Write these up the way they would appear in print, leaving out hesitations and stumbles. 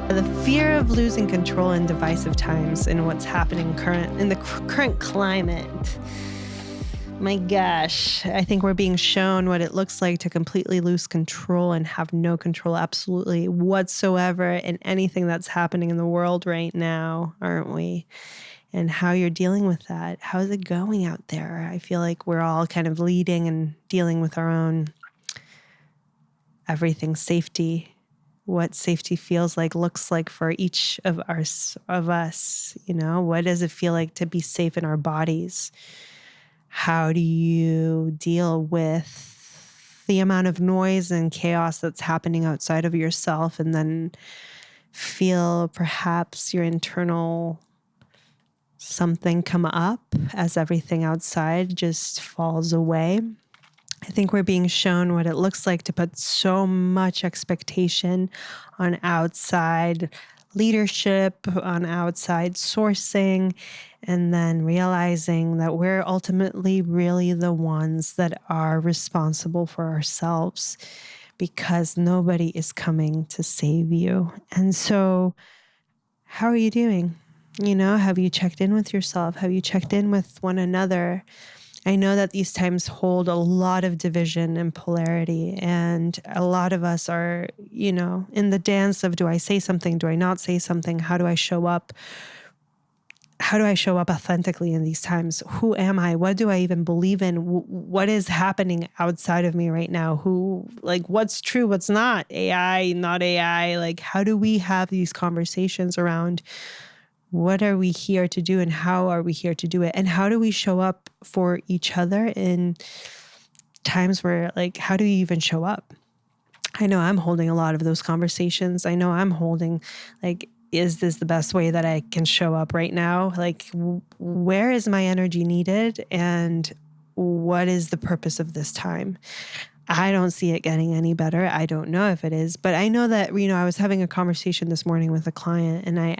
The fear of losing control in divisive times in what's happening in the current climate. My gosh, I think we're being shown what it looks like to completely lose control and have no control absolutely whatsoever in anything that's happening in the world right now, aren't we? And how you're dealing with that. How is it going out there? I feel like we're all kind of leading and dealing with our own everything safety, what safety feels like, looks like for each of us. What does it feel like to be safe in our bodies? How do you deal with the amount of noise and chaos that's happening outside of yourself, and then feel perhaps your internal something come up as everything outside just falls away? I think we're being shown what it looks like to put so much expectation on outside leadership, on outside sourcing, and then realizing that we're ultimately really the ones that are responsible for ourselves, because nobody is coming to save you. And so, how are you doing? Have you checked in with yourself? Have you checked in with one another? I know that these times hold a lot of division and polarity, and a lot of us are, in the dance of, do I say something? Do I not say something? How do I show up? How do I show up authentically in these times? Who am I? What do I even believe in? What is happening outside of me right now? What's true? What's not? AI, not AI? How do we have these conversations around what are we here to do and how are we here to do it? And how do we show up for each other in times where, how do you even show up? I know I'm holding a lot of those conversations. I know I'm holding, is this the best way that I can show up right now? Where is my energy needed? And what is the purpose of this time? I don't see it getting any better. I don't know if it is, but I know that, I was having a conversation this morning with a client, and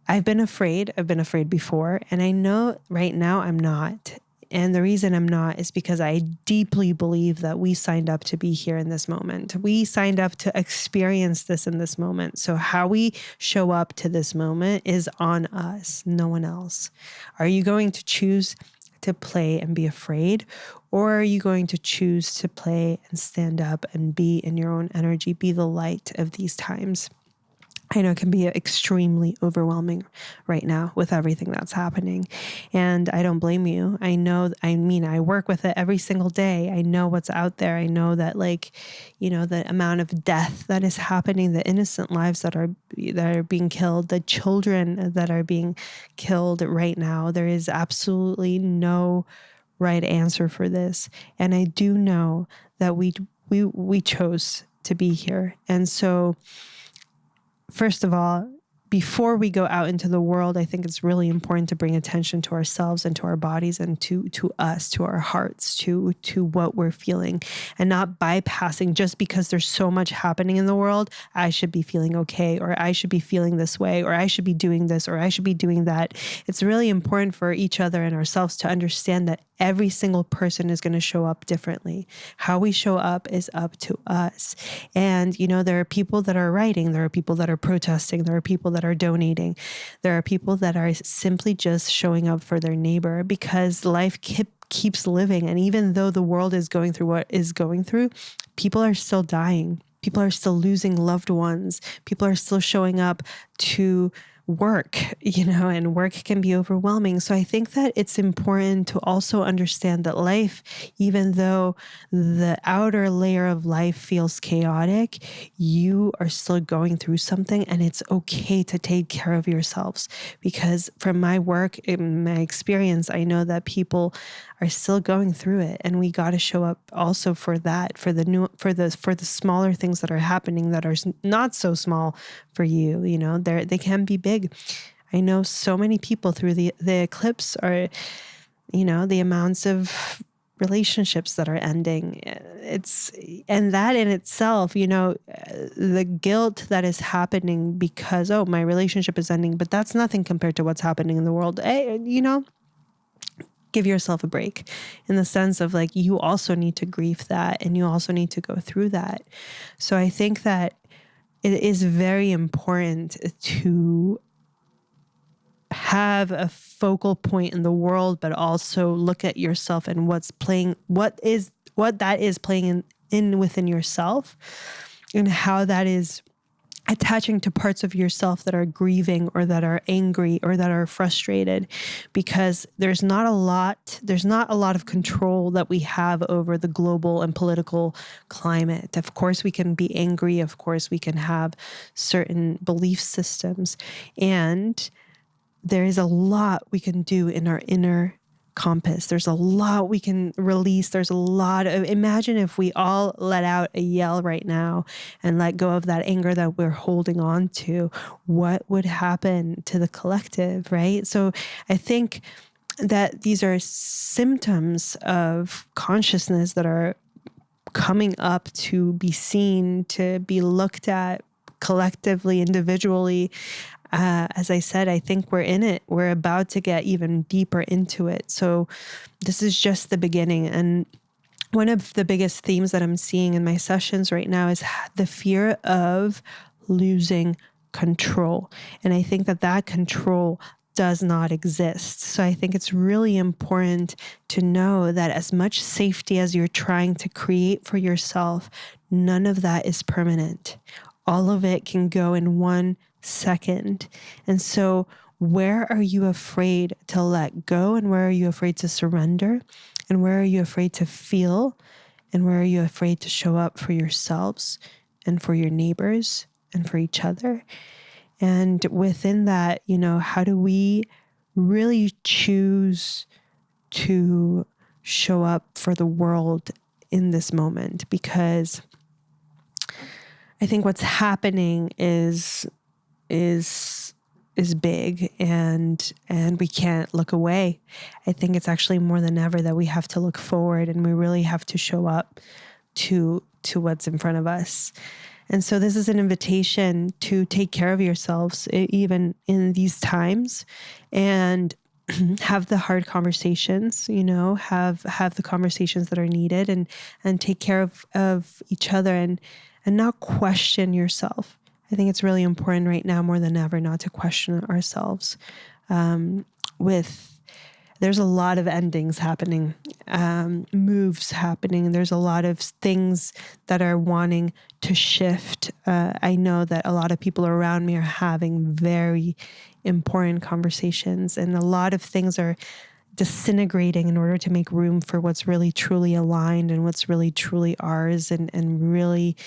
I've been afraid. I've been afraid before. And I know right now I'm not. And the reason I'm not is because I deeply believe that we signed up to be here in this moment. We signed up to experience this in this moment. So how we show up to this moment is on us, no one else. Are you going to choose to play and be afraid? Or are you going to choose to play and stand up and be in your own energy, be the light of these times? I know it can be extremely overwhelming right now with everything that's happening. And I don't blame you. I work with it every single day. I know what's out there. I know that the amount of death that is happening, the innocent lives that are being killed, the children that are being killed right now. There is absolutely no right answer for this. And I do know that we chose to be here. And so, first of all, before we go out into the world, I think it's really important to bring attention to ourselves and to our bodies and to us, to our hearts, to what we're feeling, and not bypassing just because there's so much happening in the world. I should be feeling okay, or I should be feeling this way, or I should be doing this, or I should be doing that. It's really important for each other and ourselves to understand that every single person is going to show up differently. How we show up is up to us. And, there are people that are writing, there are people that are protesting, there are people that are donating, there are people that are simply just showing up for their neighbor, because life keeps living. And even though the world is going through what is going through, people are still dying. People are still losing loved ones. People are still showing up to work, and work can be overwhelming. So I think that it's important to also understand that life, even though the outer layer of life feels chaotic, you are still going through something, and it's okay to take care of yourselves. Because from my work, in my experience, I know that people are still going through it, and we got to show up also for that, for the smaller things that are happening that are not so small for you. They can be big. I know so many people through the eclipse are, the amounts of relationships that are ending. And that in itself, the guilt that is happening because, my relationship is ending, but that's nothing compared to what's happening in the world. Give yourself a break, in the sense of you also need to grieve that, and you also need to go through that. So I think that it is very important to have a focal point in the world, but also look at yourself and what that is playing in within yourself, and how that is attaching to parts of yourself that are grieving or that are angry or that are frustrated, because there's not a lot of control that we have over the global and political climate. Of course, we can be angry. Of course, we can have certain belief systems, and there is a lot we can do in our inner compass. There's a lot we can release. There's a lot of, imagine if we all let out a yell right now and let go of that anger that we're holding on to, what would happen to the collective, right? So I think that these are symptoms of consciousness that are coming up to be seen, to be looked at collectively, individually. As I said, I think we're in it. We're about to get even deeper into it. So this is just the beginning. And one of the biggest themes that I'm seeing in my sessions right now is the fear of losing control. And I think that control does not exist. So I think it's really important to know that as much safety as you're trying to create for yourself, none of that is permanent. All of it can go in 1 second. And so where are you afraid to let go? And where are you afraid to surrender? And where are you afraid to feel? And where are you afraid to show up for yourselves and for your neighbors and for each other? And within that, how do we really choose to show up for the world in this moment? Because I think what's happening is big, and we can't look away. I think it's actually more than ever that we have to look forward, and we really have to show up to what's in front of us. And so this is an invitation to take care of yourselves, even in these times, and have the hard conversations, have the conversations that are needed, and take care of each other, and not question yourself. I think it's really important right now more than ever not to question ourselves. There's a lot of endings happening, moves happening. There's a lot of things that are wanting to shift. I know that a lot of people around me are having very important conversations, and a lot of things are disintegrating in order to make room for what's really truly aligned and what's really truly ours, and really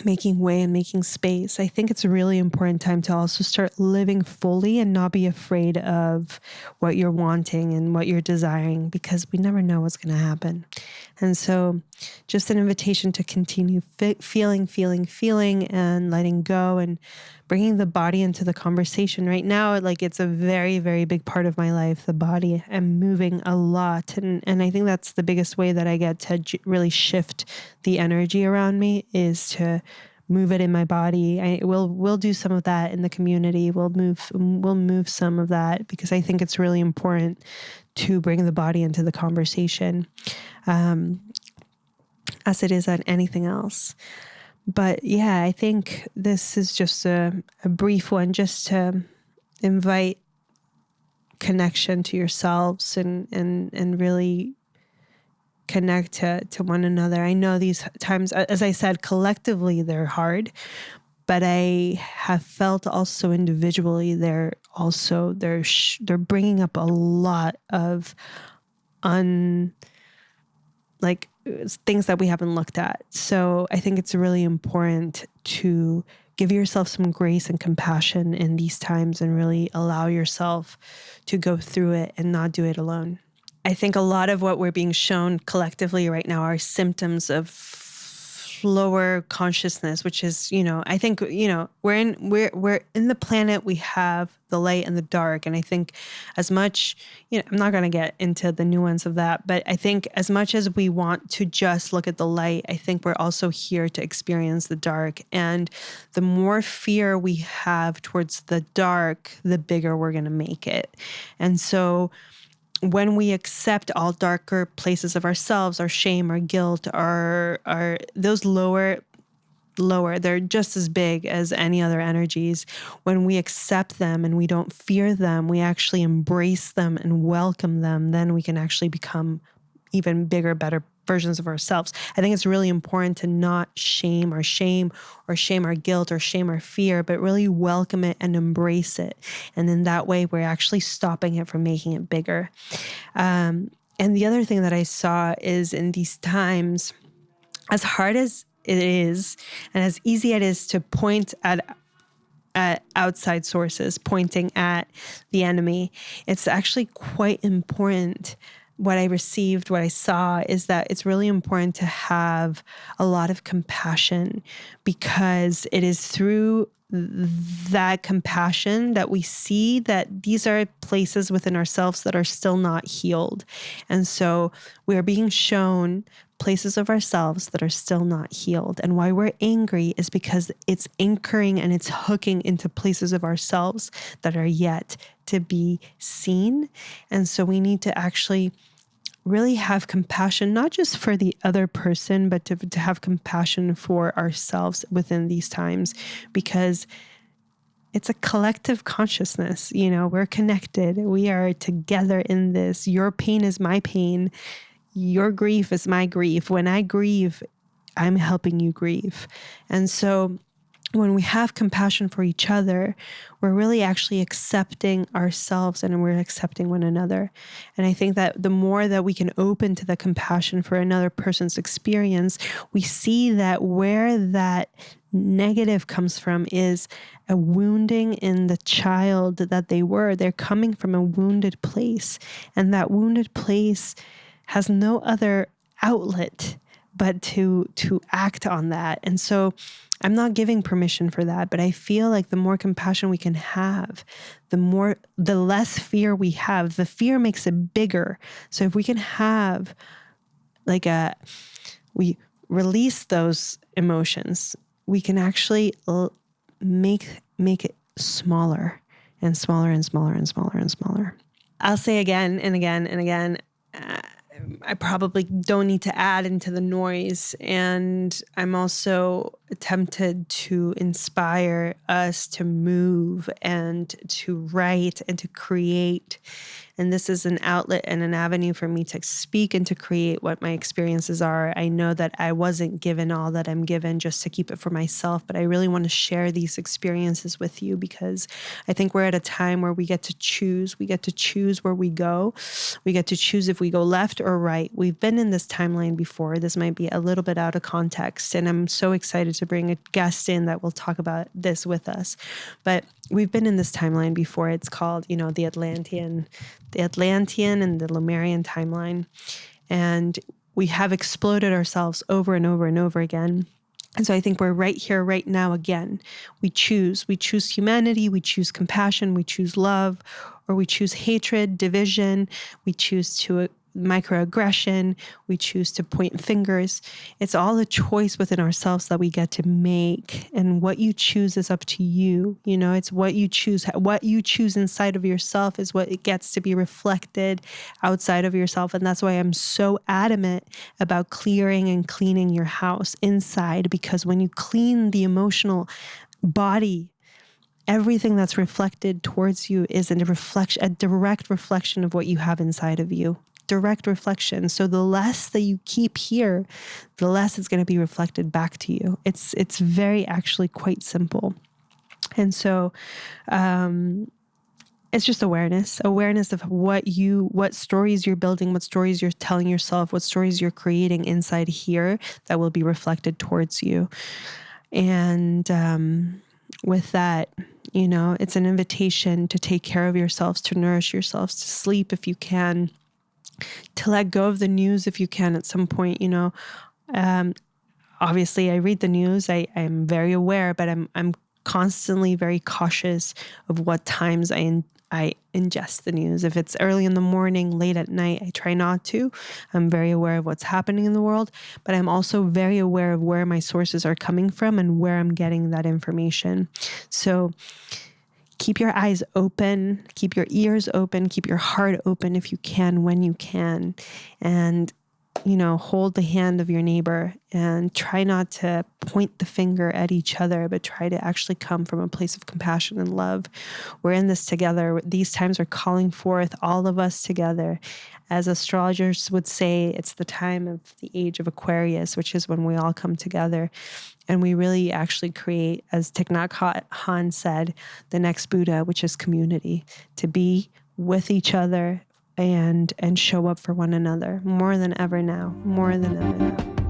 making way and making space. I think it's a really important time to also start living fully and not be afraid of what you're wanting and what you're desiring, because we never know what's going to happen. And so just an invitation to continue feeling, and letting go, and bringing the body into the conversation. Right now, it's a very, very big part of my life, the body. I'm moving a lot. And I think that's the biggest way that I get to really shift the energy around me, is to move it in my body. We'll do some of that in the community. We'll move some of that, because I think it's really important to bring the body into the conversation, as it is on anything else. But yeah, I think this is just a brief one, just to invite connection to yourselves, and really connect to one another. I know these times, as I said, collectively they're hard, but I have felt also individually they're bringing up a lot of things that we haven't looked at. So I think it's really important to give yourself some grace and compassion in these times, and really allow yourself to go through it and not do it alone. I think a lot of what we're being shown collectively right now are symptoms of lower consciousness, which is, I think, we're in the planet, we have the light and the dark. And I think as much, I'm not going to get into the nuance of that, but I think as much as we want to just look at the light, I think we're also here to experience the dark. And the more fear we have towards the dark, the bigger we're going to make it. And so when we accept all darker places of ourselves, our shame, our guilt, our those lower lower. They're just as big as any other energies. When we accept them and we don't fear them, we actually embrace them and welcome them, then we can actually become even bigger, better versions of ourselves. I think it's really important to not shame our guilt or shame our fear, but really welcome it and embrace it. And then that way we're actually stopping it from making it bigger. And the other thing that I saw is in these times, as hard as it is and as easy it is to point at outside sources, pointing at the enemy, it's actually quite important. What I saw is that it's really important to have a lot of compassion, because it is through that compassion that we see that these are places within ourselves that are still not healed. And so we are being shown places of ourselves that are still not healed. And why we're angry is because it's anchoring and it's hooking into places of ourselves that are yet to be seen. And so we need to actually really have compassion, not just for the other person, but to have compassion for ourselves within these times, because it's a collective consciousness. We're connected. We are together in this. Your pain is my pain. Your grief is my grief. When I grieve, I'm helping you grieve. And so when we have compassion for each other, we're really actually accepting ourselves and we're accepting one another. And I think that the more that we can open to the compassion for another person's experience, we see that where that negative comes from is a wounding in the child that they were. They're coming from a wounded place. And that wounded place has no other outlet but to act on that. And so I'm not giving permission for that, but I feel like the more compassion we can have, the less fear we have. The fear makes it bigger. So if we can have we release those emotions, we can actually make it smaller and smaller and smaller and smaller and smaller. I'll say again and again and again, I probably don't need to add into the noise. And I'm also tempted to inspire us to move and to write and to create. And this is an outlet and an avenue for me to speak and to create what my experiences are. I know that I wasn't given all that I'm given just to keep it for myself, but I really want to share these experiences with you, because I think we're at a time where we get to choose. We get to choose where we go. We get to choose if we go left or right. We've been in this timeline before. This might be a little bit out of context, and I'm so excited to bring a guest in that will talk about this with us. But we've been in this timeline before. It's called, the Atlantean and the Lemurian timeline. And we have exploded ourselves over and over and over again. And so I think we're right here, right now again. We choose humanity, we choose compassion, we choose love, or we choose hatred, division, we choose to microaggression, we choose to point fingers. It's all a choice within ourselves that we get to make. And what you choose is up to you. It's what you choose. What you choose inside of yourself is what it gets to be reflected outside of yourself. And that's why I'm so adamant about clearing and cleaning your house inside, because when you clean the emotional body, everything that's reflected towards you is a direct reflection of what you have inside of you. Direct reflection. So the less that you keep here, the less it's going to be reflected back to you. It's very actually quite simple. And so it's just awareness of what stories you're building, what stories you're telling yourself, what stories you're creating inside here that will be reflected towards you. And with that, it's an invitation to take care of yourselves, to nourish yourselves, to sleep if you can, to let go of the news if you can at some point. Obviously I read the news. I'm very aware, but I'm constantly very cautious of what times I ingest the news. If it's early in the morning, late at night, I try not to. I'm very aware of what's happening in the world, but I'm also very aware of where my sources are coming from and where I'm getting that information. So keep your eyes open, keep your ears open, keep your heart open if you can, when you can. And hold the hand of your neighbor and try not to point the finger at each other, but try to actually come from a place of compassion and love. We're in this together. These times are calling forth all of us together. As astrologers would say, it's the time of the age of Aquarius, which is when we all come together. And we really actually create, as Thich Nhat Hanh said, the next Buddha, which is community, to be with each other and show up for one another more than ever now, more than ever now.